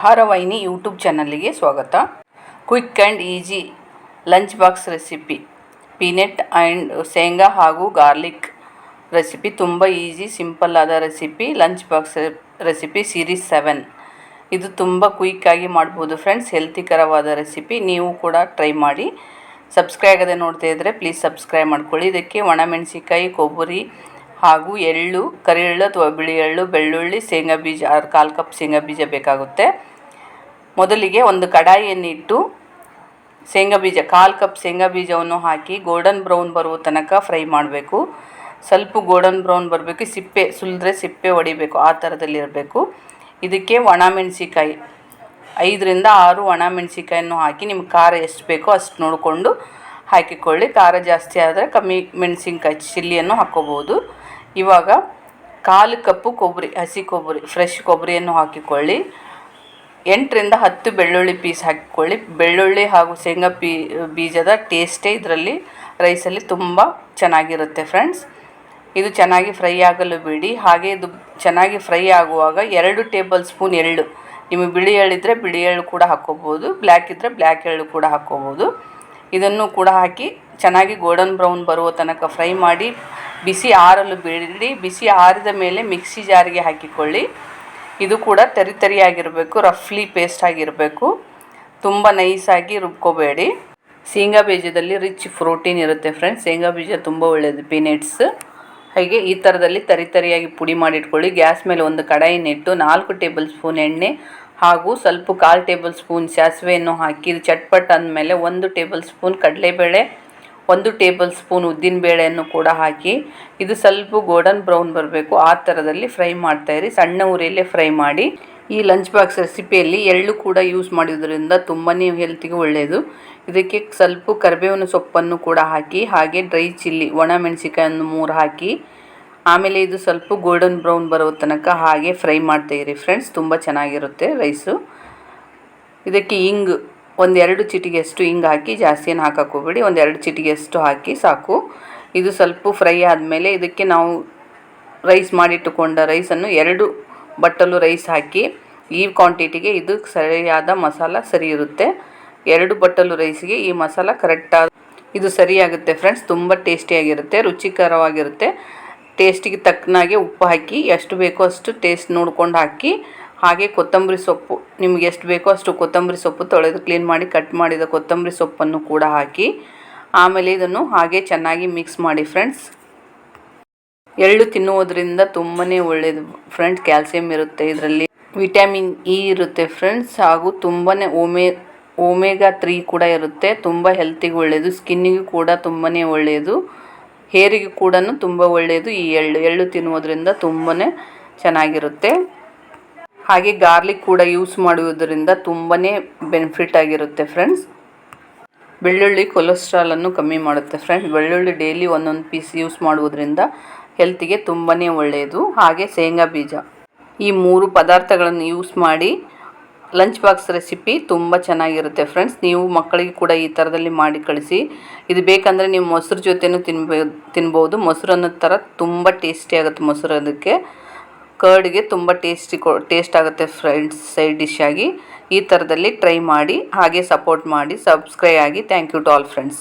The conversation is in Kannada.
ಆಹಾರವಾಹಿನಿ ಯೂಟ್ಯೂಬ್ ಚಾನಲ್ಗೆ ಸ್ವಾಗತ. Quick and easy lunch box recipe, peanut and ಶೇಂಗಾ ಹಾಗೂ ಗಾರ್ಲಿಕ್ ರೆಸಿಪಿ. ತುಂಬ ಈಸಿ ಸಿಂಪಲ್ ಆದ recipe. Lunch box recipe series 7. ಇದು ತುಂಬ ಕ್ವಿಕ್ಕಾಗಿ ಮಾಡ್ಬೋದು ಫ್ರೆಂಡ್ಸ್. ಹೆಲ್ತಿಕರವಾದ ರೆಸಿಪಿ. ನೀವು ಕೂಡ ಟ್ರೈ ಮಾಡಿ. ಸಬ್ಸ್ಕ್ರೈಬ್ ಆಗದೆ ನೋಡ್ತಾ ಇದ್ದರೆ ಪ್ಲೀಸ್ ಸಬ್ಸ್ಕ್ರೈಬ್ ಮಾಡ್ಕೊಳ್ಳಿ. ಇದಕ್ಕೆ ಒಣಮೆಣಸಿಕಾಯಿ, ಕೊಬ್ಬರಿ ಹಾಗೂ ಎಳ್ಳು, ಕರಿ ಎಳ್ಳು ಅಥವಾ ಬಿಳಿ ಎಳ್ಳು, ಬೆಳ್ಳುಳ್ಳಿ, ಶೇಂಗಾ ಬೀಜ 1/4 ಕಪ್ ಶೇಂಗಾ ಬೀಜ ಬೇಕಾಗುತ್ತೆ. ಮೊದಲಿಗೆ ಒಂದು ಕಡಾಯಿಯನ್ನು ಇಟ್ಟು ಶೇಂಗಾ ಬೀಜ 1/4 ಕಪ್ ಶೇಂಗಾ ಬೀಜವನ್ನು ಹಾಕಿ ಗೋಲ್ಡನ್ ಬ್ರೌನ್ ಬರುವ ತನಕ ಫ್ರೈ ಮಾಡಬೇಕು. ಸ್ವಲ್ಪ ಗೋಲ್ಡನ್ ಬ್ರೌನ್ ಬರಬೇಕು. ಸಿಪ್ಪೆ ಸುಲಿದ್ರೆ ಸಿಪ್ಪೆ ಹೊಡಿಬೇಕು, ಆ ಥರದಲ್ಲಿರಬೇಕು. ಇದಕ್ಕೆ ಒಣಮೆಣಸಿಕಾಯಿ 5ರಿಂದ 6 ಒಣಮೆಣಸಿಕಾಯನ್ನು ಹಾಕಿ ನಿಮ್ಗೆ ಖಾರ ಎಷ್ಟು ಬೇಕೋ ಅಷ್ಟು ನೋಡಿಕೊಂಡು ಹಾಕಿಕೊಳ್ಳಿ. ಖಾರ ಜಾಸ್ತಿ ಆದರೆ ಕಮ್ಮಿ ಮೆಣಸಿನ್ಕಾಯಿ ಚಿಲ್ಲಿಯನ್ನು ಹಾಕ್ಕೋಬೋದು. ಇವಾಗ 1/4 ಕಪ್ಪು ಕೊಬ್ಬರಿ, ಹಸಿ ಕೊಬ್ಬರಿ, ಫ್ರೆಶ್ ಕೊಬ್ಬರಿಯನ್ನು ಹಾಕಿಕೊಳ್ಳಿ. 8ರಿಂದ 10 ಬೆಳ್ಳುಳ್ಳಿ ಪೀಸ್ ಹಾಕಿಕೊಳ್ಳಿ. ಬೆಳ್ಳುಳ್ಳಿ ಹಾಗೂ ಶೇಂಗಾ ಬೀಜದ ಟೇಸ್ಟೇ ಇದರಲ್ಲಿ ರೈಸಲ್ಲಿ ತುಂಬ ಚೆನ್ನಾಗಿರುತ್ತೆ ಫ್ರೆಂಡ್ಸ್. ಇದು ಚೆನ್ನಾಗಿ ಫ್ರೈ ಆಗಲು ಬಿಡಿ. ಹಾಗೆ ಇದು ಚೆನ್ನಾಗಿ ಫ್ರೈ ಆಗುವಾಗ 2 ಟೇಬಲ್ ಸ್ಪೂನ್ ಎಳ್ಳು, ನಿಮಗೆ ಬಿಳಿ ಎಳ್ಳಿದ್ರೆ ಬಿಳಿ ಎಳ್ಳು ಕೂಡ ಹಾಕ್ಕೋಬೋದು, ಬ್ಲ್ಯಾಕ್ ಇದ್ದರೆ ಬ್ಲ್ಯಾಕ್ ಎಳ್ಳು ಕೂಡ ಹಾಕ್ಕೋಬೋದು. ಇದನ್ನು ಕೂಡ ಹಾಕಿ ಚೆನ್ನಾಗಿ ಗೋಲ್ಡನ್ ಬ್ರೌನ್ ಬರುವ ತನಕ ಫ್ರೈ ಮಾಡಿ ಬಿಸಿ ಆರಲು ಬಿಡಿ. ಬಿಸಿ ಆರಿದ ಮೇಲೆ ಮಿಕ್ಸಿ ಜಾರಿಗೆ ಹಾಕಿಕೊಳ್ಳಿ. ಇದು ಕೂಡ ತರಿಯಾಗಿರಬೇಕು, ರಫ್ಲಿ ಪೇಸ್ಟ್ ಆಗಿರಬೇಕು. ತುಂಬ ನೈಸಾಗಿ ರುಬ್ಕೋಬೇಡಿ. ಶೇಂಗಾ ಬೀಜದಲ್ಲಿ ರಿಚ್ ಪ್ರೋಟೀನ್ ಇರುತ್ತೆ ಫ್ರೆಂಡ್ಸ್. ಶೇಂಗಾ ಬೀಜ ತುಂಬ ಒಳ್ಳೆಯದು, ಪೀನಟ್ಸ್. ಹಾಗೆ ಈ ಥರದಲ್ಲಿ ತರಿಯಾಗಿ ಪುಡಿ ಮಾಡಿಟ್ಕೊಳ್ಳಿ. ಗ್ಯಾಸ್ ಮೇಲೆ ಒಂದು ಕಡಾಯಿನಿಟ್ಟು 4 ಟೇಬಲ್ ಸ್ಪೂನ್ ಎಣ್ಣೆ ಹಾಗೂ ಸ್ವಲ್ಪ 1/4 ಟೇಬಲ್ ಸ್ಪೂನ್ ಸಾಸಿವೆಯನ್ನು ಹಾಕಿ ಇದು ಚಟ್ಪಟ್ ಅಂದಮೇಲೆ 1 ಟೇಬಲ್ ಸ್ಪೂನ್ ಕಡಲೆಬೇಳೆ, 1 ಟೇಬಲ್ ಸ್ಪೂನ್ ಉದ್ದಿನಬೇಳೆಯನ್ನು ಕೂಡ ಹಾಕಿ ಇದು ಸ್ವಲ್ಪ ಗೋಲ್ಡನ್ ಬ್ರೌನ್ ಬರಬೇಕು, ಆ ಥರದಲ್ಲಿ ಫ್ರೈ ಮಾಡ್ತಾಯಿರಿ. ಸಣ್ಣ ಉರಿಯಲ್ಲೇ ಫ್ರೈ ಮಾಡಿ. ಈ ಲಂಚ್ ಬಾಕ್ಸ್ ರೆಸಿಪಿಯಲ್ಲಿ ಎಳ್ಳು ಕೂಡ ಯೂಸ್ ಮಾಡೋದ್ರಿಂದ ತುಂಬಾ ಹೆಲ್ತಿಗೆ ಒಳ್ಳೆಯದು. ಇದಕ್ಕೆ ಸ್ವಲ್ಪ ಕರಿಬೇವಿನ ಸೊಪ್ಪನ್ನು ಕೂಡ ಹಾಕಿ, ಹಾಗೆ ಡ್ರೈ ಚಿಲ್ಲಿ ಒಣಮೆಣಸಿಕಾಯನ್ನು 3 ಹಾಕಿ ಆಮೇಲೆ ಇದು ಸ್ವಲ್ಪ ಗೋಲ್ಡನ್ ಬ್ರೌನ್ ಬರೋ ತನಕ ಹಾಗೆ ಫ್ರೈ ಮಾಡ್ತಾಯಿರಿ ಫ್ರೆಂಡ್ಸ್. ತುಂಬ ಚೆನ್ನಾಗಿರುತ್ತೆ ರೈಸು. ಇದಕ್ಕೆ ಹಿಂಗು 1-2 ಚಿಟಿಗೆಯಷ್ಟು ಹಿಂಗೆ ಹಾಕಿ, ಜಾಸ್ತಿ ಏನು ಹಾಕೋಬೇಡಿ, 1-2 ಚಿಟಿಗೆಯಷ್ಟು ಹಾಕಿ ಸಾಕು. ಇದು ಸ್ವಲ್ಪ ಫ್ರೈ ಆದಮೇಲೆ ಇದಕ್ಕೆ ನಾವು ರೈಸ್ ಮಾಡಿಟ್ಟುಕೊಂಡ ರೈಸನ್ನು 2 ಬಟ್ಟಲು ರೈಸ್ ಹಾಕಿ, ಈ ಕ್ವಾಂಟಿಟಿಗೆ ಇದು ಸರಿಯಾದ ಮಸಾಲ ಸರಿ ಇರುತ್ತೆ. 2 ಬಟ್ಟಲು ರೈಸ್ಗೆ ಈ ಮಸಾಲ ಕರೆಕ್ಟಾದ ಇದು ಸರಿಯಾಗುತ್ತೆ ಫ್ರೆಂಡ್ಸ್. ತುಂಬ ಟೇಸ್ಟಿಯಾಗಿರುತ್ತೆ, ರುಚಿಕರವಾಗಿರುತ್ತೆ. ಟೇಸ್ಟಿಗೆ ತಕ್ಕನಾಗೆ ಉಪ್ಪು ಹಾಕಿ, ಎಷ್ಟು ಬೇಕೋ ಅಷ್ಟು ಟೇಸ್ಟ್ ನೋಡ್ಕೊಂಡು ಹಾಕಿ. ಹಾಗೆ ಕೊತ್ತಂಬರಿ ಸೊಪ್ಪು ನಿಮಗೆ ಎಷ್ಟು ಬೇಕೋ ಅಷ್ಟು ಕೊತ್ತಂಬರಿ ಸೊಪ್ಪು ತೊಳೆದು ಕ್ಲೀನ್ ಮಾಡಿ ಕಟ್ ಮಾಡಿದ ಕೊತ್ತಂಬರಿ ಸೊಪ್ಪನ್ನು ಕೂಡ ಹಾಕಿ ಆಮೇಲೆ ಇದನ್ನು ಹಾಗೆ ಚೆನ್ನಾಗಿ ಮಿಕ್ಸ್ ಮಾಡಿ ಫ್ರೆಂಡ್ಸ್. ಎಳ್ಳು ತಿನ್ನುವುದರಿಂದ ತುಂಬಾ ಒಳ್ಳೆಯದು ಫ್ರೆಂಡ್ಸ್. ಕ್ಯಾಲ್ಸಿಯಂ ಇರುತ್ತೆ ಇದರಲ್ಲಿ, ವಿಟಮಿನ್ ಇ ಇರುತ್ತೆ ಫ್ರೆಂಡ್ಸ್, ಹಾಗೂ ತುಂಬಾ ಒಮೆಗಾ 3 ಕೂಡ ಇರುತ್ತೆ. ತುಂಬ ಹೆಲ್ತಿಗೆ ಒಳ್ಳೆಯದು. ಸ್ಕಿನ್ನಿಗೂ ಕೂಡ ತುಂಬಾ ಒಳ್ಳೆಯದು. ಹೇರಿಗೆ ಕೂಡ ತುಂಬ ಒಳ್ಳೆಯದು ಈ ಎಳ್ಳು ತಿನ್ನುವುದರಿಂದ ತುಂಬಾ ಚೆನ್ನಾಗಿರುತ್ತೆ. ಹಾಗೆ ಗಾರ್ಲಿಕ್ ಕೂಡ ಯೂಸ್ ಮಾಡುವುದರಿಂದ ತುಂಬಾ ಬೆನಿಫಿಟ್ ಆಗಿರುತ್ತೆ ಫ್ರೆಂಡ್ಸ್. ಬೆಳ್ಳುಳ್ಳಿ ಕೊಲೆಸ್ಟ್ರಾಲನ್ನು ಕಮ್ಮಿ ಮಾಡುತ್ತೆ ಫ್ರೆಂಡ್ಸ್. ಬೆಳ್ಳುಳ್ಳಿ ಡೈಲಿ 1 ಪೀಸ್ ಯೂಸ್ ಮಾಡುವುದರಿಂದ ಹೆಲ್ತಿಗೆ ತುಂಬಾ ಒಳ್ಳೆಯದು. ಹಾಗೆ ಶೇಂಗಾ ಬೀಜ, ಈ 3 ಪದಾರ್ಥಗಳನ್ನು ಯೂಸ್ ಮಾಡಿ ಲಂಚ್ ಬಾಕ್ಸ್ ರೆಸಿಪಿ ತುಂಬ ಚೆನ್ನಾಗಿರುತ್ತೆ ಫ್ರೆಂಡ್ಸ್. ನೀವು ಮಕ್ಕಳಿಗೆ ಕೂಡ ಈ ಥರದಲ್ಲಿ ಮಾಡಿ ಕಳಿಸಿ. ಇದು ಬೇಕಂದರೆ ನೀವು ಮೊಸರು ಜೊತೆನೂ ತಿನ್ಬೋದು. ಮೊಸರು ಅನ್ನೋ ಥರ ತುಂಬ ಟೇಸ್ಟಿ ಆಗುತ್ತೆ ಮೊಸರು. ಅದಕ್ಕೆ ಕರ್ಡ್ಗೆ ತುಂಬ ಟೇಸ್ಟ್ ಆಗುತ್ತೆ ಫ್ರೆಂಡ್ಸ್ ಸೈಡ್ ಡಿಶ್ ಆಗಿ. ಈ ಥರದಲ್ಲಿ ಟ್ರೈ ಮಾಡಿ, ಹಾಗೆ ಸಪೋರ್ಟ್ ಮಾಡಿ, ಸಬ್ಸ್ಕ್ರೈಬ್ ಆಗಿ. Thank you to all friends.